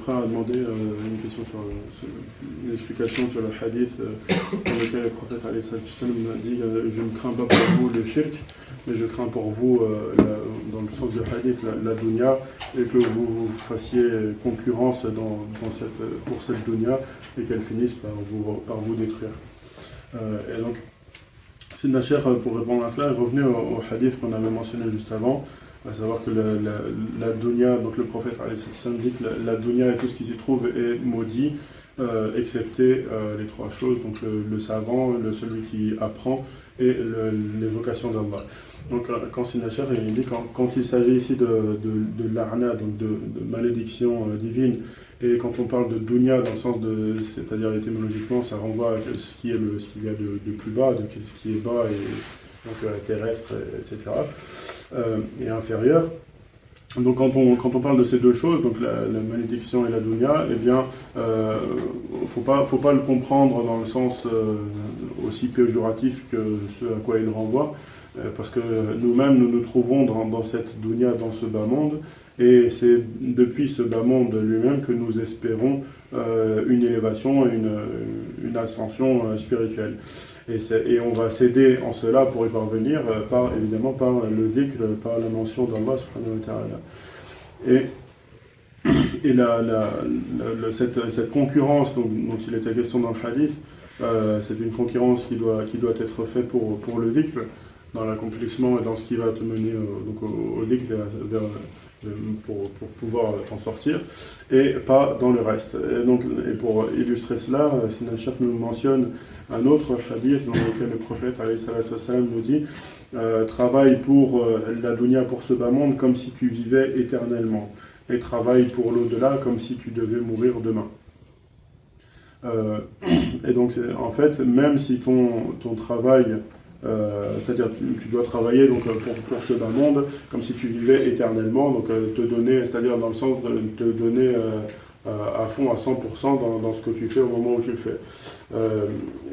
frère a demandé une question une explication sur le hadith dans lequel le prophète alayhi salam a dit je ne crains pas pour vous le shirk, mais je crains pour vous, dans le sens du hadith, la dunya, et que vous fassiez concurrence pour cette dunya et qu'elle finisse par vous détruire. Et donc, Sidna Cheikh, pour répondre à cela, est revenu au hadith qu'on avait mentionné juste avant, à savoir que la dunya, donc le prophète dit que la dunya et tout ce qui s'y trouve est maudit, excepté les trois choses, donc le savant, celui qui apprend et l'évocation d'Allah. Donc quand Sidna Cheikh il dit quand il s'agit ici de l'arna, donc de malédiction divine, et quand on parle de dunya dans le sens c'est-à-dire étymologiquement, ça renvoie à ce qui vient de plus bas, de ce qui est bas et donc terrestre, etc. Et inférieur. Donc quand on parle de ces deux choses, donc la malédiction et la dunya, eh bien, faut pas le comprendre dans le sens aussi péjoratif que ce à quoi il renvoie, parce que nous-mêmes nous nous trouvons dans cette dunya, dans ce bas monde, et c'est depuis ce bas monde lui-même que nous espérons une élévation, une ascension spirituelle. Et on va s'aider en cela pour y parvenir, évidemment par le dhikr, par la mention d'Allah subhanahu wa ta'ala. Et cette concurrence dont il était question dans le hadith, c'est une concurrence qui doit être faite pour le dhikr, dans l'accomplissement et dans ce qui va te mener au dhikr, pour pouvoir t'en sortir, et pas dans le reste. Et pour illustrer cela, Sidna Cheikh nous mentionne un autre hadith dans lequel le prophète alayhi salatu wassalam nous dit travaille pour la dunya, pour ce bas monde, comme si tu vivais éternellement, et travaille pour l'au-delà comme si tu devais mourir demain. Et donc en fait, même si ton travail, c'est-à-dire tu dois travailler donc pour ce bas monde comme si tu vivais éternellement, donc te donner, c'est-à-dire dans le sens de te donner à fond, à 100% dans ce que tu fais au moment où tu le fais.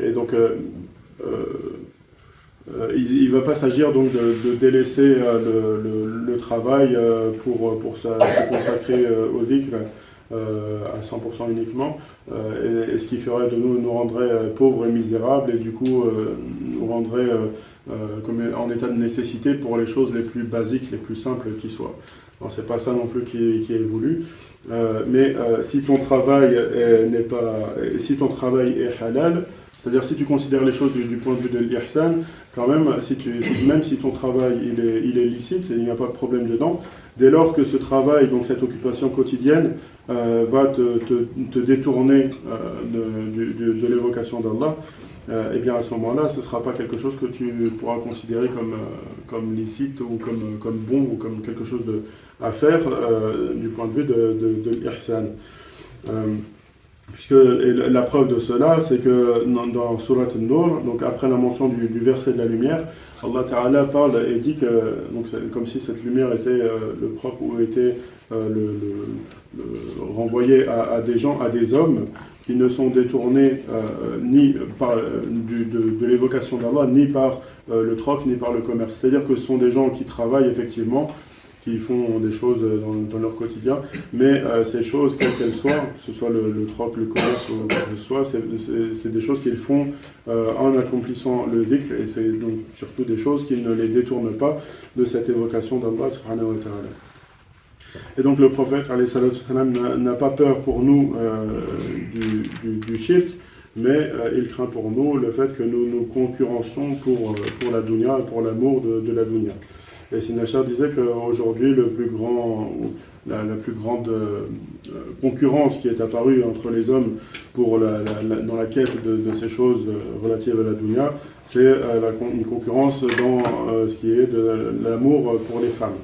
Et donc il ne va pas s'agir donc de délaisser le travail pour se consacrer au dhikr à 100% uniquement, et ce qui ferait de nous rendrait pauvres et misérables, et du coup nous rendrait comme en état de nécessité pour les choses les plus basiques, les plus simples qui soient. Alors c'est pas ça non plus qui est voulu, mais si ton travail si ton travail est halal, c'est-à-dire si tu considères les choses du point de vue de l'ihsan, quand même, même si ton travail il est licite, il n'y a pas de problème dedans, dès lors que ce travail, donc cette occupation quotidienne, va te détourner de l'évocation d'Allah, et bien à ce moment-là, ce ne sera pas quelque chose que tu pourras considérer comme licite ou comme bon ou comme quelque chose à faire du point de vue de l'ihsan. Puisque la preuve de cela, c'est que dans Surat An-Nur, donc après la mention du verset de la lumière, Allah Ta'ala parle et dit que, donc c'est comme si cette lumière était le propre ou était renvoyée à des gens, à des hommes qui ne sont détournés ni par de l'évocation d'Allah, ni par le troc, ni par le commerce. C'est-à-dire que ce sont des gens qui travaillent effectivement, qui font des choses dans leur quotidien, mais ces choses, quelles qu'elles soient, que ce soit le troc, le commerce ou quoi que ce soit, c'est des choses qu'ils font en accomplissant le dhikr, et c'est donc surtout des choses qui ne les détournent pas de cette évocation d'Allah subhanahu wa ta'ala. Et donc le prophète alayhi salatu wassalam n'a pas peur pour nous du shirk, mais il craint pour nous le fait que nous nous concurrencions pour la dunya, pour l'amour de la dunya. Et Sidna Cheikh disait qu'aujourd'hui, la plus grande concurrence qui est apparue entre les hommes dans la quête de ces choses relatives à la dunya, c'est une concurrence dans ce qui est de l'amour pour les femmes.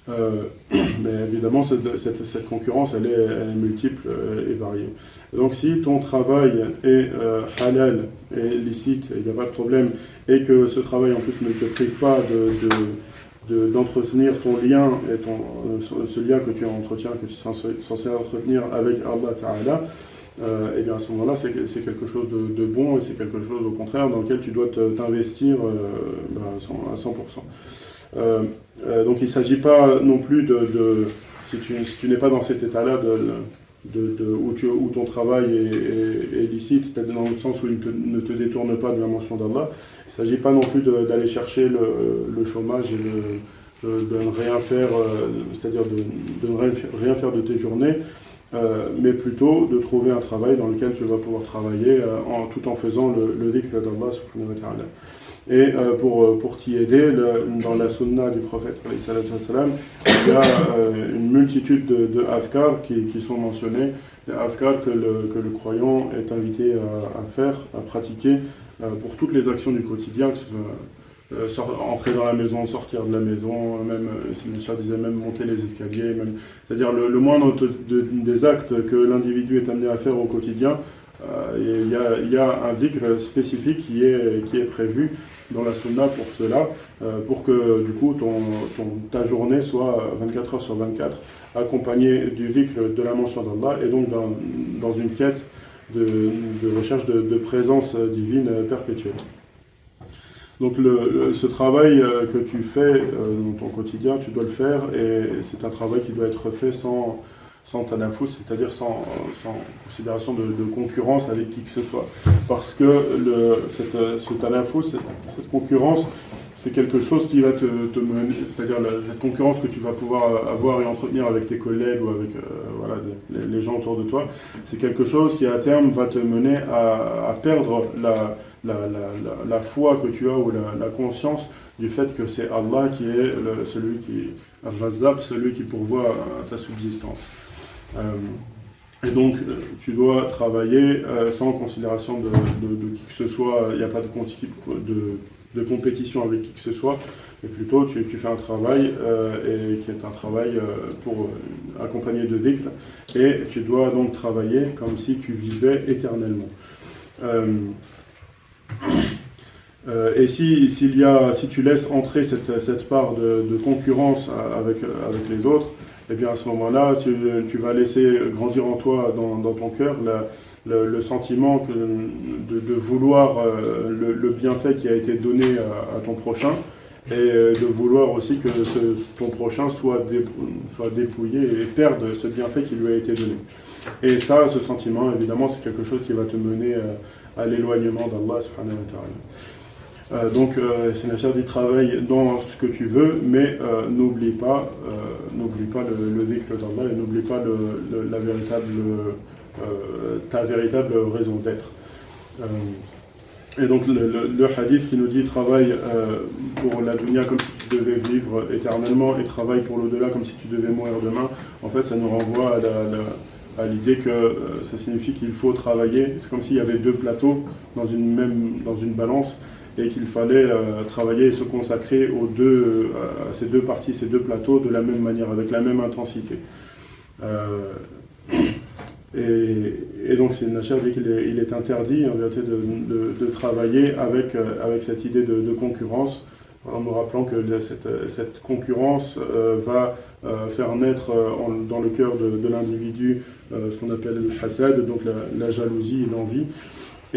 Mais évidemment, cette concurrence, elle est multiple et variée. Et donc, si ton travail est halal et licite, il n'y a pas de problème, et que ce travail en plus ne te prive pas d'entretenir ton lien, et ce lien que tu entretiens, que tu es censé entretenir avec Allah Ta'ala, et bien à ce moment-là, c'est quelque chose de bon, et c'est quelque chose au contraire dans lequel tu dois t'investir à 100%. Donc il ne s'agit pas non plus si tu n'es pas dans cet état-là où ton travail est licite, c'est-à-dire dans le sens où il ne te détourne pas de la mention d'Allah, il ne s'agit pas non plus d'aller chercher le chômage et de ne rien faire, c'est-à-dire de ne rien faire de tes journées, mais plutôt de trouver un travail dans lequel tu vas pouvoir travailler tout en faisant le dhikr d'Allah subhanahu wa ta'ala. Et pour t'y aider, dans la sunna du prophète, il y a une multitude de azkar qui sont mentionnés, les azkar que le croyant est invité à faire, à pratiquer pour toutes les actions du quotidien, que ce soit entrer dans la maison, sortir de la maison, même, si disait, même monter les escaliers, c'est-à-dire le moindre des actes que l'individu est amené à faire au quotidien. Il y a un dhikr spécifique qui est prévu dans la sunna pour cela, pour que du coup ta journée soit 24 heures sur 24 accompagnée du dhikr de la mention d'Allah et donc dans une quête de recherche de présence divine perpétuelle. Donc ce travail que tu fais dans ton quotidien, tu dois le faire et c'est un travail qui doit être fait sans tanafus, c'est-à-dire sans considération de concurrence avec qui que ce soit. Parce que ce tanafus, cette concurrence, c'est quelque chose qui va te mener, c'est-à-dire cette concurrence que tu vas pouvoir avoir et entretenir avec tes collègues ou avec les gens autour de toi, c'est quelque chose qui à terme va te mener à perdre la foi que tu as ou la conscience du fait que c'est Allah qui est celui qui Al-Razzaq, celui qui pourvoit à ta subsistance. Et donc tu dois travailler sans considération de qui que ce soit, il n'y a pas de compétition avec qui que ce soit, mais plutôt tu fais un travail et qui est un travail pour accompagné de dhikr, et tu dois donc travailler comme si tu vivais éternellement. Et si tu laisses entrer cette part de concurrence avec les autres, et bien à ce moment-là, tu vas laisser grandir en toi, dans ton cœur, le sentiment de vouloir le bienfait qui a été donné à ton prochain, et de vouloir aussi que ton prochain soit dépouillé et perde ce bienfait qui lui a été donné. Et ça, ce sentiment, évidemment, c'est quelque chose qui va te mener à l'éloignement d'Allah subhanahu wa ta'ala. Donc, Sénachar dit travaille dans ce que tu veux, mais n'oublie pas le dhikr d'Allah et n'oublie pas ta véritable raison d'être. Et donc le hadith qui nous dit travaille pour la dunya comme si tu devais vivre éternellement et travaille pour l'au-delà comme si tu devais mourir demain, en fait ça nous renvoie à l'idée que ça signifie qu'il faut travailler. C'est comme s'il y avait deux plateaux dans une balance, et qu'il fallait travailler et se consacrer à ces deux parties, ces deux plateaux de la même manière, avec la même intensité. Et donc c'est Nachar dit qu'il est interdit en vérité de travailler avec cette idée de concurrence, en nous rappelant que cette concurrence va faire naître dans le cœur de l'individu ce qu'on appelle le hasad, donc la jalousie et l'envie.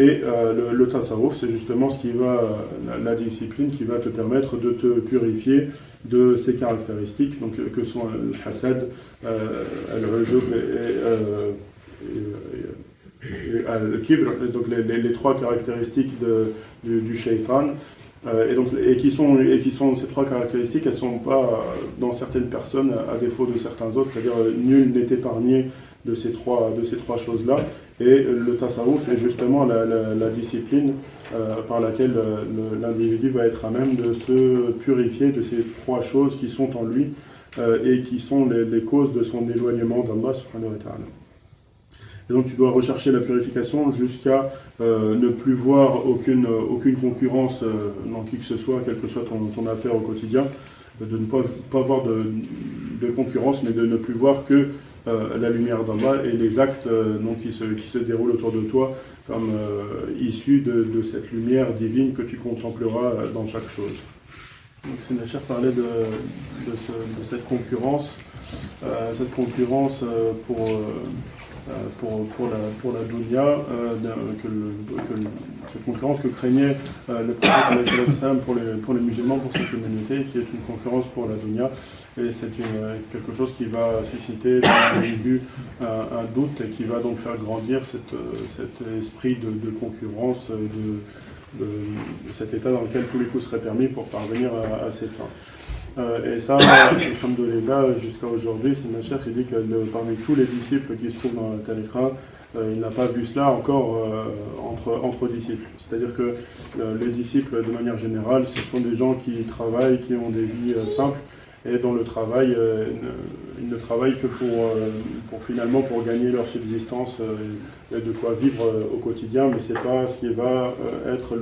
Et le tasawwuf, c'est justement la discipline qui va te permettre de te purifier de ces caractéristiques, donc que sont le hasad, al-ujub et al-kibr, donc les trois caractéristiques du shaytan. Et qui sont ces trois caractéristiques, elles ne sont pas dans certaines personnes à défaut de certains autres, c'est-à-dire nul n'est épargné de ces trois choses-là. Et le tasawwuf est justement la discipline par laquelle l'individu va être à même de se purifier de ces trois choses qui sont en lui et qui sont les causes de son éloignement d'Allah subhanahu wa ta'ala. Et donc tu dois rechercher la purification jusqu'à ne plus voir aucune concurrence dans qui que ce soit, quelle que soit ton affaire au quotidien, de ne pas voir de concurrence, mais de ne plus voir que la lumière d'Allah et les actes qui se déroulent autour de toi comme issus de cette lumière divine que tu contempleras dans chaque chose. Donc Sénachar parlait de cette concurrence pour pour la dunya, cette concurrence que craignait le prophète pour les musulmans, pour cette communauté, qui est une concurrence pour la dunya. Et c'est quelque chose qui va susciter au début un doute et qui va donc faire grandir cet esprit de concurrence, de cet état dans lequel tous les coups seraient permis pour parvenir à ses fins. Et ça, alhamdoulilah, jusqu'à aujourd'hui, Sina Cheikh il dit que parmi tous les disciples qui se trouvent dans la tariqa, il n'a pas vu cela encore entre disciples. C'est-à-dire que les disciples, de manière générale, ce sont des gens qui travaillent, qui ont des vies simples, et dont le travail, ils ne travaillent que pour gagner leur subsistance et de quoi vivre au quotidien, mais c'est pas ce qui va être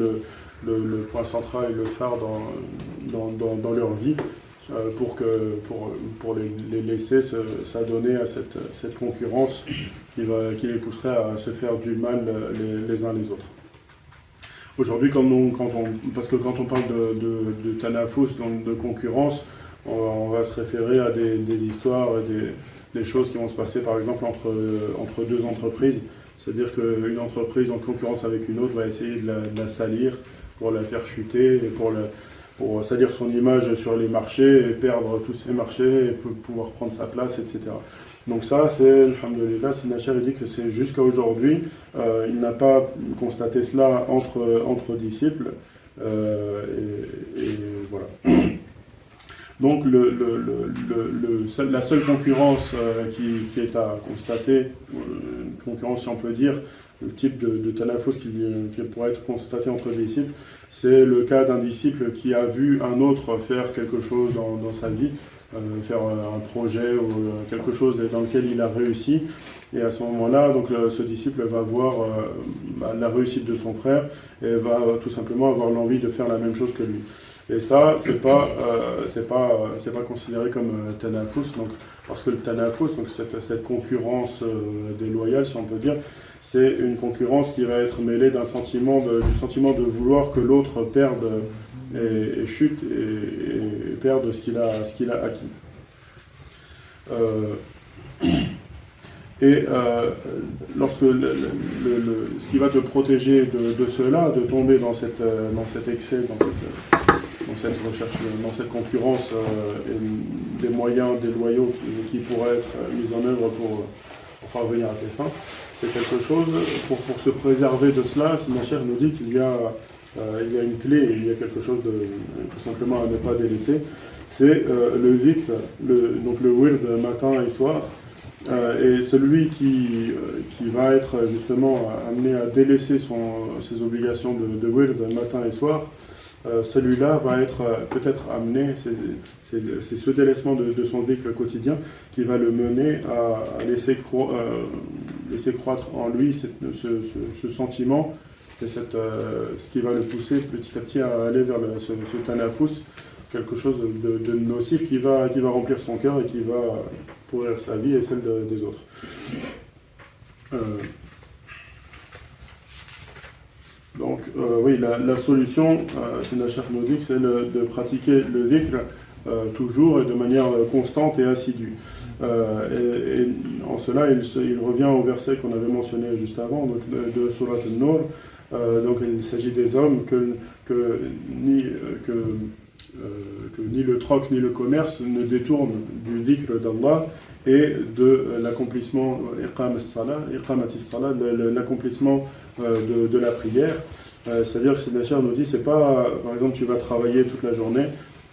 le point central et le phare dans leur vie, pour les laisser s'adonner à cette concurrence qui les pousserait à se faire du mal les uns les autres. Aujourd'hui, parce que quand on parle de tanafus, donc de concurrence, on va se référer à des histoires, des choses qui vont se passer par exemple entre deux entreprises. C'est-à-dire qu'une entreprise en concurrence avec une autre va essayer de la salir pour la faire chuter, et pour salir son image sur les marchés et perdre tous ses marchés et pouvoir prendre sa place, etc. Donc ça, c'est, alhamdoulilah, Sina Cheikh dit que c'est jusqu'à aujourd'hui, il n'a pas constaté cela entre disciples, et voilà. Donc la seule concurrence qui est à constater, concurrence si on peut dire, le type de tanafus qui pourrait être constaté entre disciples, c'est le cas d'un disciple qui a vu un autre faire quelque chose dans sa vie, faire un projet ou quelque chose dans lequel il a réussi. Et à ce moment-là, donc, ce disciple va voir la réussite de son frère et va tout simplement avoir l'envie de faire la même chose que lui. Et ça, c'est pas considéré comme tanafus, donc parce que le tanafus, donc cette concurrence déloyale, si on peut dire, c'est une concurrence qui va être mêlée du sentiment de vouloir que l'autre perde et chute et perde ce qu'il a acquis. Lorsque ce qui va te protéger de cela, de tomber dans cet excès, dans cette recherche, dans cette concurrence, et des moyens déloyaux qui pourraient être mis en œuvre pour parvenir à tes fins, c'est quelque chose, pour se préserver de cela, Sina Cheikh nous dit qu'il y a une clé, il y a quelque chose tout simplement à ne pas délaisser, c'est le dhikr, donc le wird matin et soir. Et celui qui va être justement amené à délaisser ses obligations de wird matin et soir, celui-là va être peut-être amené, c'est ce délaissement de son dhikr quotidien qui va le mener à laisser croître en lui ce sentiment, et ce qui va le pousser petit à petit à aller vers ce tanafus, quelque chose de nocif qui va remplir son cœur et qui va pourrir sa vie et celle des autres. Donc, oui, la solution, Sina Cheikh nous dit que c'est de pratiquer le dhikr toujours et de manière constante et assidue. Et en cela, il revient au verset qu'on avait mentionné juste avant, donc de Surat An-Nur. Donc, il s'agit des hommes que ni le troc ni le commerce ne détournent du dhikr d'Allah et de l'accomplissement l'accomplissement de la prière. C'est-à-dire que Sina Cheikh nous dit, c'est pas, par exemple, tu vas travailler toute la journée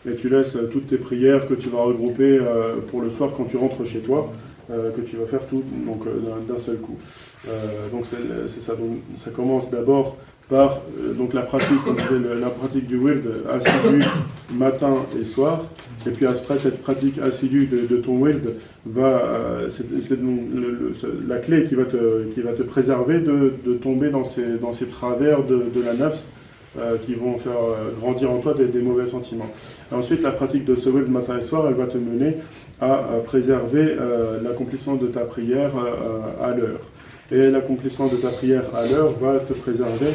et tu laisses toutes tes prières que tu vas regrouper pour le soir quand tu rentres chez toi, que tu vas faire tout d'un seul coup. Donc c'est ça. Donc, ça commence d'abord par donc la pratique du wird assidue matin et soir, et puis après cette pratique assidue de ton wird c'est la clé qui va te préserver de tomber dans ces travers de la nafs qui vont faire grandir en toi des mauvais sentiments. Et ensuite, la pratique de ce wird matin et soir, elle va te mener à préserver l'accomplissement de ta prière à l'heure. Et l'accomplissement de ta prière à l'heure va te préserver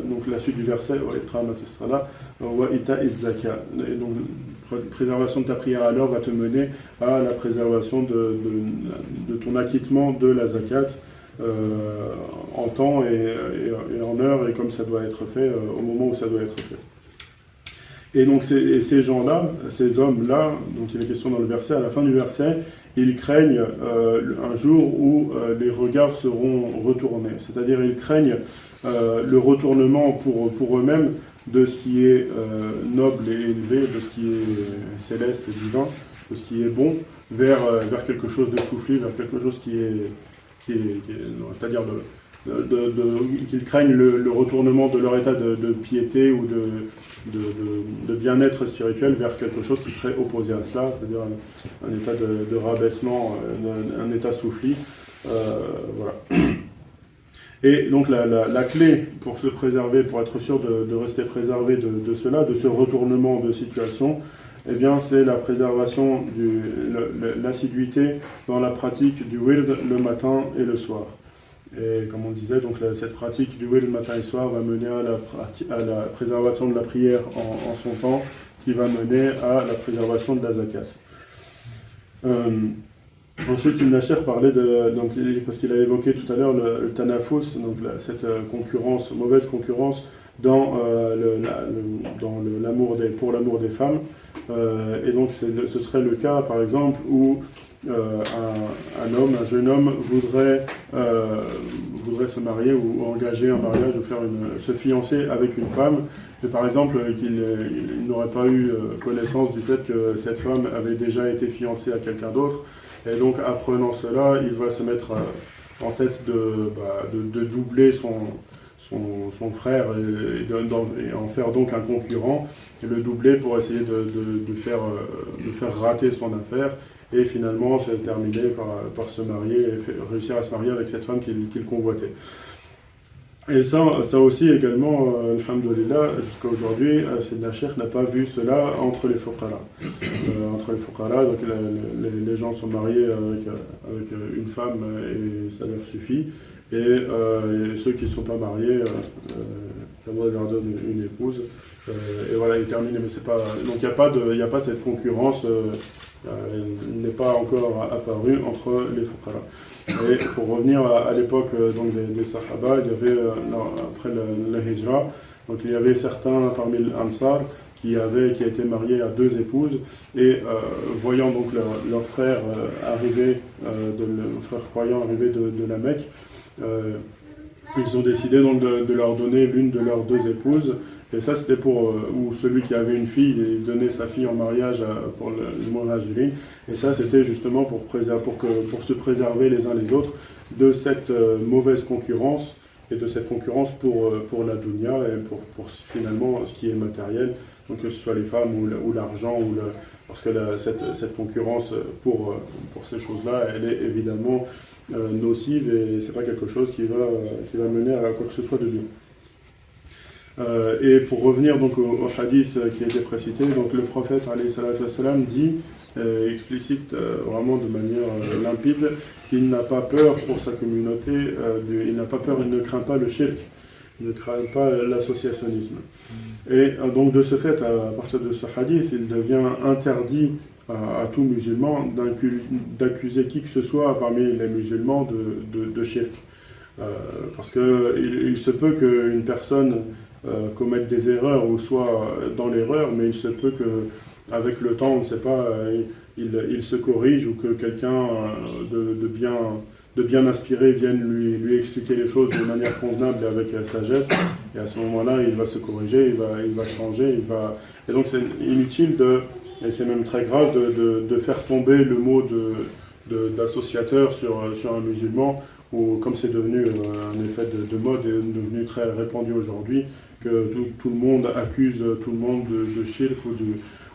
donc la suite du verset, wa iqamatis salah, wa ita'iz zakat. Et donc, préservation de ta prière à l'heure va te mener à la préservation de ton acquittement de la zakat en temps et en heure, et comme ça doit être fait au moment où ça doit être fait. Et donc ces gens-là, ces hommes-là, dont il est question dans le verset, à la fin du verset, ils craignent un jour où les regards seront retournés. C'est-à-dire ils craignent le retournement pour eux-mêmes de ce qui est noble et élevé, de ce qui est céleste et divin, de ce qui est bon, vers quelque chose de soufflé, vers quelque chose c'est-à-dire qu'ils craignent le retournement de leur état de piété ou de bien-être spirituel vers quelque chose qui serait opposé à cela, c'est-à-dire un état de rabaissement, un état souffli. Voilà. Et donc la clé pour se préserver, pour être sûr de rester préservé de cela, de ce retournement de situation, eh bien, c'est la préservation, l'assiduité dans la pratique du wird le matin et le soir. Et comme on disait, donc cette pratique du wird le matin et le soir va mener à la préservation de la prière en son temps, qui va mener à la préservation de la zakat. Ensuite, Ibn Ashir parlait parce qu'il a évoqué tout à l'heure le tanafus, donc cette concurrence, mauvaise concurrence pour l'amour des femmes. Et donc ce serait le cas par exemple où un jeune homme voudrait se marier ou engager un mariage ou se fiancer avec une femme, et par exemple qu'il n'aurait pas eu connaissance du fait que cette femme avait déjà été fiancée à quelqu'un d'autre, et donc apprenant cela, il va se mettre en tête de doubler son frère et en faire donc un concurrent, et le doubler pour essayer de faire rater son affaire, et finalement se terminer par se marier et réussir à se marier avec cette femme qu'il convoitait. Et ça aussi également, alhamdoulilah, jusqu'à aujourd'hui, Sayyidina Cheikh n'a pas vu cela entre les fuqara. Entre les fuqara, donc les gens sont mariés avec une femme et ça leur suffit. Et ceux qui ne sont pas mariés, Allah leur donne une épouse. Et voilà, il termine. Mais c'est pas, donc il n'y a pas cette concurrence, n'est pas encore apparue entre les fuqara. Et pour revenir à l'époque donc des Sahaba, il y avait, après la Hijra, donc il y avait certains parmi l'Ansar qui étaient mariés à 2 épouses, et voyant donc leur frère arriver, frère croyant arriver de la Mecque, ils ont décidé donc de leur donner l'une de leurs 2 épouses. Et ça c'était où celui qui avait une fille, il donnait sa fille en mariage pour le muhajirin. Et ça c'était justement pour se préserver les uns les autres de cette mauvaise concurrence, et de cette concurrence pour la dunya et pour finalement ce qui est matériel, donc que ce soit les femmes ou l'argent, parce que cette concurrence pour ces choses-là, elle est évidemment nocive, et c'est pas quelque chose qui va mener à quoi que ce soit de bien. Et pour revenir donc au hadith qui a été précité, donc le prophète alayhi salatu wassalam dit, explicite vraiment de manière limpide, qu'il n'a pas peur pour sa communauté, il n'a pas peur, il ne craint pas le shirk, il ne craint pas l'associationnisme. Et donc de ce fait, à partir de ce hadith, il devient interdit à tout musulman d'accuser qui que ce soit parmi les musulmans de shirk. Parce qu'il se peut qu'une personne commette des erreurs ou soit dans l'erreur, mais il se peut qu'avec le temps, on ne sait pas, il se corrige, ou que quelqu'un de bien inspiré vienne lui expliquer les choses de manière convenable et avec sagesse, et à ce moment-là, il va se corriger, il va changer, et donc c'est inutile et c'est même très grave de faire tomber le mot d'associateur sur un musulman, ou comme c'est devenu un effet de mode et devenu très répandu aujourd'hui, que tout le monde accuse tout le monde de shirk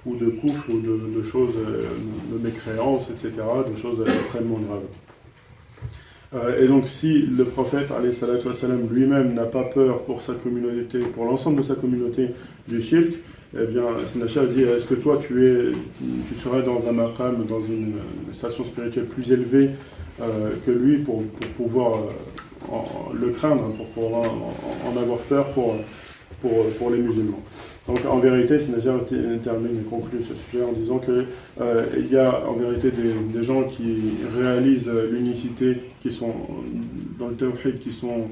ou de kufr ou de choses, de mécréances, etc., de choses extrêmement graves. Et donc si le prophète alayhi salatu wassalam lui-même n'a pas peur pour sa communauté, pour l'ensemble de sa communauté du shirk, eh bien Sayyidina Cheikh dit, est-ce que toi tu serais dans un maqam, dans une station spirituelle plus élevée que lui pour pouvoir le craindre, pour en avoir peur pour les musulmans. Donc en vérité, Sinajar termine et conclut ce sujet en disant qu'il y a en vérité des gens qui réalisent l'unicité, qui sont dans le tawhid, qui sont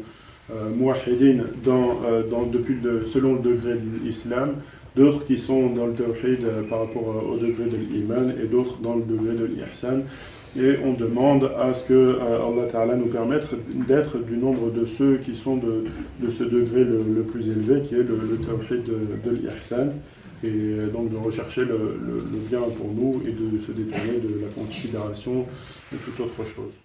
muwahhidin selon le degré de l'islam, d'autres qui sont dans le tawhid par rapport au degré de l'iman et d'autres dans le degré de l'ihsan. Et on demande à ce que Allah Ta'ala nous permette d'être du nombre de ceux qui sont de ce degré le plus élevé, qui est le tawhid de l'ihsan, et donc de rechercher le bien pour nous et de se détourner de la considération de toute autre chose.